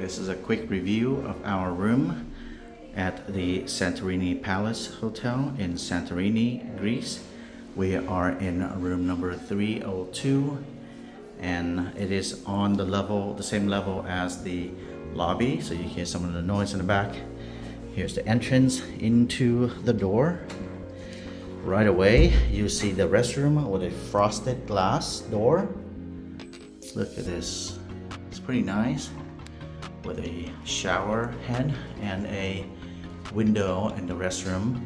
This is a quick review of our room at the Santorini Palace Hotel in Santorini, Greece. We are in room number 302 and it is on the same level as the lobby, so you hear some of the noise in the back. Here's the entrance into the door. Right away you see the restroom with a frosted glass door. Look at this, it's pretty nice, with a shower head and a window in the restroom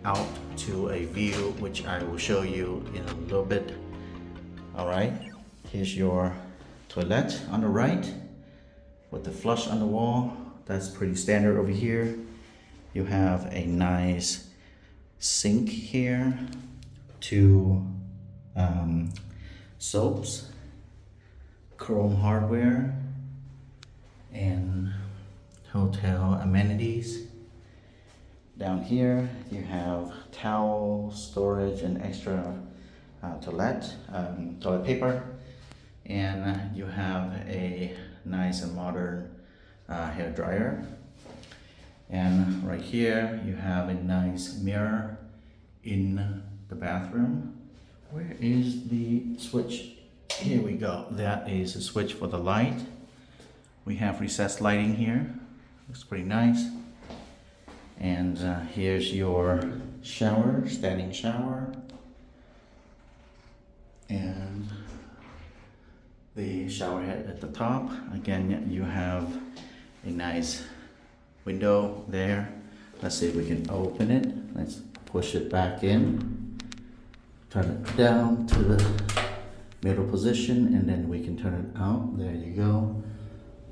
out to a view which I will show you in a little bit. Alright, here's your toilet on the right with the flush on the wall. That's pretty standard over here. You have a nice sink here, two soaps, chrome hardware, and hotel amenities. Down here you have towel storage and extra toilet paper, and you have a nice and modern hair dryer. And right here you have a nice mirror in the bathroom. Where is the switch? Here we go. That is a switch for the light. We have recessed lighting here. Looks pretty nice. And here's your shower, standing shower. And the shower head at the top. Again, you have a nice window there. Let's see if we can open it. Let's push it back in. Turn it down to the middle position and then we can turn it out. There you go.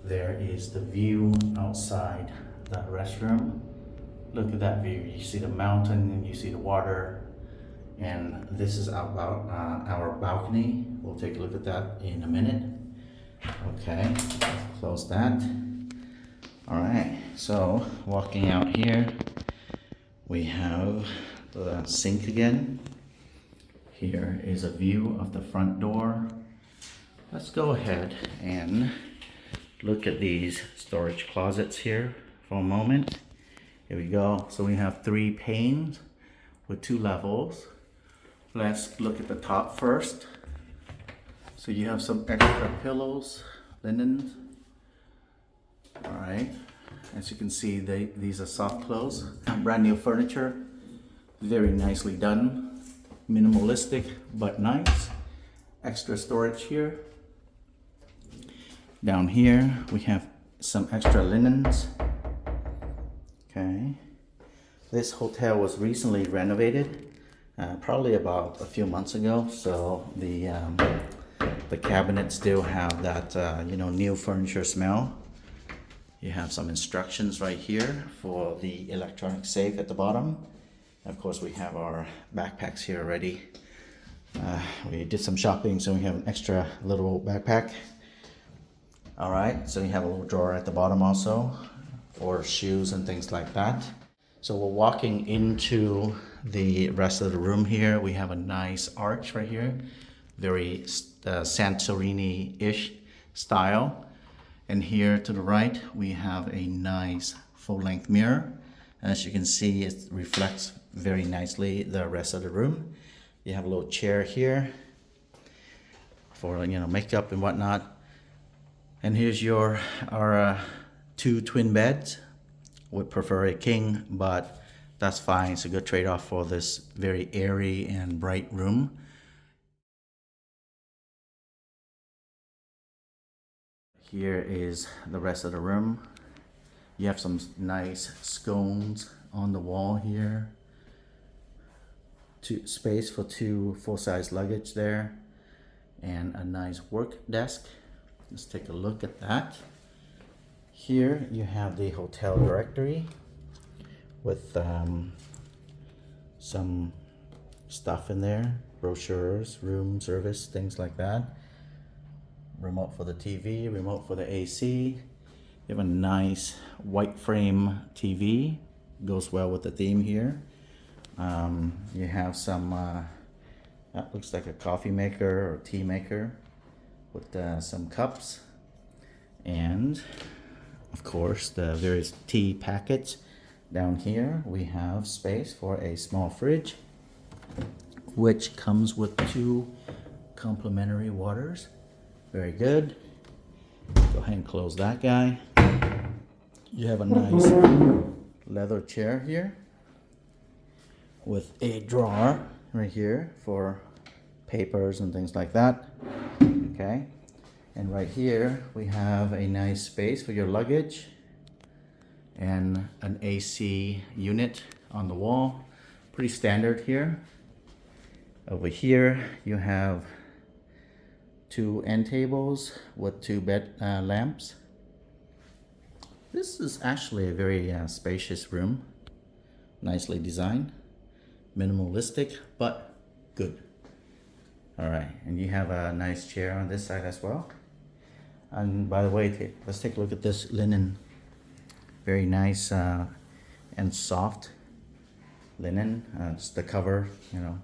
There is the view outside that restroom. Look at that view. You see the mountain and you see the water. And this is our balcony. We'll take a look at that in a minute. Okay, close that. Alright, so walking out here, we have the sink again. Here is a view of the front door. Let's go ahead and look at these storage closets here for a moment. Here we go. So we have 3 panes with 2 levels. Let's look at the top first. So you have some extra pillows, linens. All right. As you can see, these are soft close. Brand new furniture. Very nicely done. Minimalistic but nice. Extra storage here. Down here we have some extra linens. Okay, this hotel was recently renovated, probably about a few months ago, so the cabinets still have that new furniture smell. You have some instructions right here for the electronic safe at the bottom. Of course, we have our backpacks here already. We did some shopping, so we have an extra little backpack. All right, so you have a little drawer at the bottom also for shoes and things like that. So we're walking into the rest of the room here. We have a nice arch right here, very Santorini-ish style. And here to the right, we have a nice full-length mirror. As you can see, it reflects very nicely the rest of the room. You have a little chair here for makeup and whatnot. And here's our 2 twin beds. Would prefer a king, but that's fine. It's a good trade-off for this very airy and bright room. Here is the rest of the room. You have some nice scones on the wall here. Space for 2 full-size luggage there, and a nice work desk. Let's take a look at that. Here you have the hotel directory with some stuff in there, brochures, room service, things like that. Remote for the TV, remote for the AC. You have a nice white frame TV, goes well with the theme here. You have some, that looks like a coffee maker or tea maker with some cups. And of course, the various tea packets. Down here we have space for a small fridge, which comes with 2 complimentary waters. Very good. Go ahead and close that guy. You have a nice leather chair here with a drawer right here for papers and things like that. Okay. And right here we have a nice space for your luggage and an AC unit on the wall. Pretty standard here. Over here you have 2 end tables with 2 bed lamps. This is actually a very spacious room. Nicely designed. Minimalistic, but good. Alright, and you have a nice chair on this side as well. And by the way, let's take a look at this linen. Very nice and soft linen. Just the cover, you know,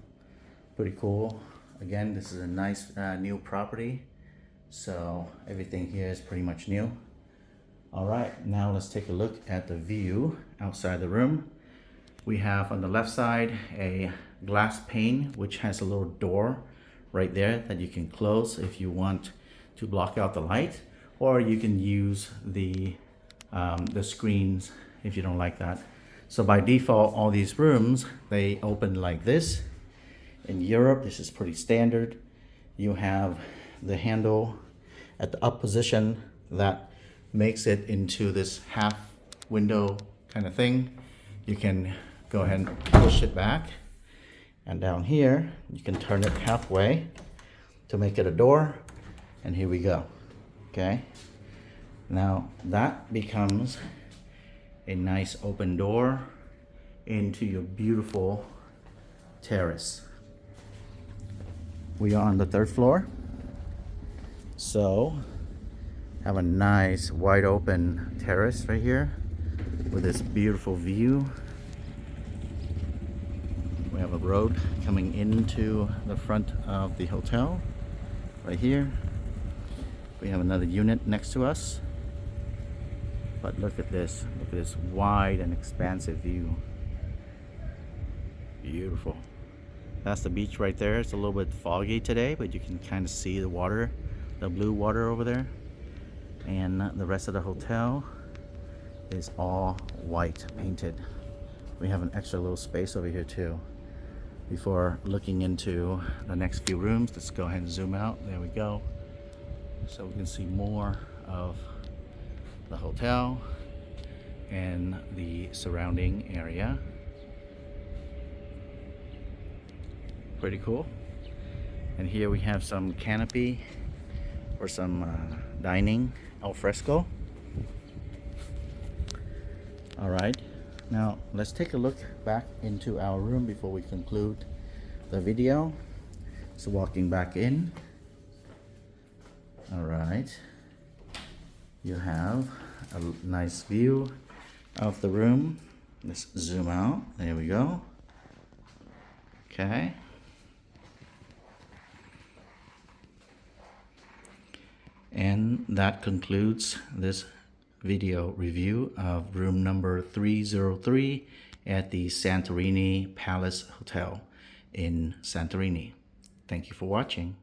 pretty cool. Again, this is a nice new property, so everything here is pretty much new. Alright, now let's take a look at the view outside the room. We have on the left side a glass pane which has a little door right there that you can close if you want to block out the light, or you can use the screens if you don't like that. So by default, all these rooms, they open like this. In Europe, this is pretty standard. You have the handle at the up position that makes it into this half window kind of thing. You can go ahead and push it back, and down here you can turn it halfway to make it a door, and here we go. Okay, now that becomes a nice open door into your beautiful terrace. We are on the 3rd floor, so have a nice wide open terrace right here with this beautiful view. We have a road coming into the front of the hotel right here. We have another unit next to us, but look at this wide and expansive view. Beautiful. That's the beach right there. It's a little bit foggy today, but you can kind of see the water, the blue water over there. And the rest of the hotel is all white painted. We have an extra little space over here too. Before looking into the next few rooms, let's go ahead and zoom out. There we go. So we can see more of the hotel and the surrounding area. Pretty cool. And here we have some canopy or some dining al fresco. All right, now let's take a look back into our room before we conclude the video. So walking back in. All right, you have a nice view of the room. Let's zoom out. There we go. Okay. And that concludes this video review of room number 303 at the Santorini Palace Hotel in Santorini. Thank you for watching.